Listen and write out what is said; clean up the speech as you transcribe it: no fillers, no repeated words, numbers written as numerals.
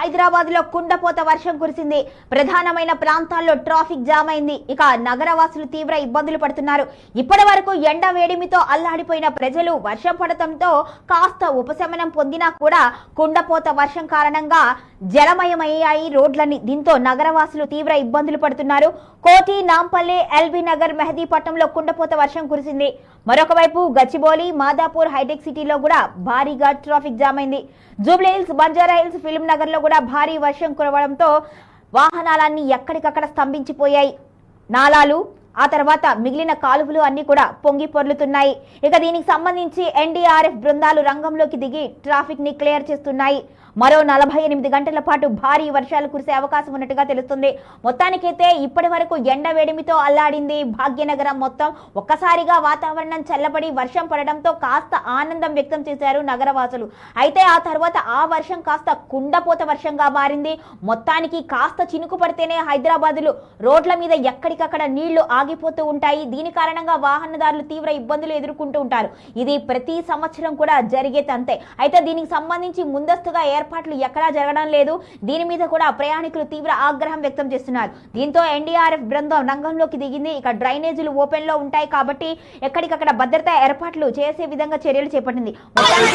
హైదరాబాద్ లో కుండపోత వర్షం కురిసింది. ప్రధానమైన ప్రాంతాల్లో ట్రాఫిక్ జామ్ అయింది. ఇక నగరవాసులు తీవ్ర ఇబ్బందులు పడుతున్నారు. ఇప్పటి వరకు ఎండ వేడిమితో అల్లాడిపోయిన ప్రజలు వర్షం పడటంతో కాస్త ఉపశమనం పొందినా కూడా కుండపోత వర్షం కారణంగా జలమయమయ్యాయి రోడ్లన్నీ. దీంతో నగరవాసులు తీవ్ర ఇబ్బందులు పడుతున్నారు. కోటి, నాంపల్లి, ఎల్బీ నగర్, మెహదీపట్నంలో కుండపోత వర్షం కురిసింది. మరొక వైపు గచ్చిబౌలి, మాదాపూర్, హైటెక్ సిటీలో కూడా భారీగా ట్రాఫిక్ జామ్ అయింది. జూబ్లీహిల్స్, బంజారా హిల్స్, ఫిల్మ్ నగర్ లో కూడా భారీ వర్షం కురవడంతో వాహనాలన్నీ ఎక్కడికక్కడ స్తంభించిపోయాయి. నాలాలు, ఆ తర్వాత మిగిలిన కాలువలు అన్ని కూడా పొంగి పొర్లుతున్నాయి. ఇక దీనికి సంబంధించి ఎన్డీఆర్ఎఫ్ బృందాలు రంగంలోకి దిగి ట్రాఫిక్ ని క్లియర్ చేస్తున్నాయి. మరో 48 గంటల పాటు భారీ వర్షాలు కురిసే అవకాశం ఉన్నట్టుగా తెలుస్తుంది. మొత్తానికైతే ఇప్పటి వరకు ఎండ వేడిమితో అల్లాడింది భాగ్యనగరం మొత్తం. ఒక్కసారిగా వాతావరణం చల్లబడి వర్షం పడడంతో కాస్త ఆనందం వ్యక్తం చేశారు నగరవాసులు. అయితే ఆ తర్వాత ఆ వర్షం కాస్త కుండపోత వర్షంగా మారింది. మొత్తానికి కాస్త చినుకు పడితేనే హైదరాబాద్లో రోడ్ల మీద ఎక్కడికక్కడ నీళ్లు ఆగిపోతూ ఉంటాయి. దీని కారణంగా వాహనదారులు తీవ్ర ఇబ్బందులు ఎదుర్కొంటూ ఉంటారు. ఇది ప్రతి సంవత్సరం కూడా జరిగే తంతే. అయితే దీనికి సంబంధించి ముందస్తుగా ఏర్పాట్లు ఎక్కడా జరగడం లేదు. దీని మీద కూడా ప్రయాణికులు తీవ్ర ఆగ్రహం వ్యక్తం చేస్తున్నారు. దీంతో ఎన్డీఆర్ఎఫ్ బృందం రంగంలోకి దిగింది. ఇక డ్రైనేజీలు ఓపెన్ లో ఉంటాయి కాబట్టి ఎక్కడికక్కడ భద్రతా ఏర్పాట్లు చేసే విధంగా చర్యలు చేపట్టింది. మొత్తానికి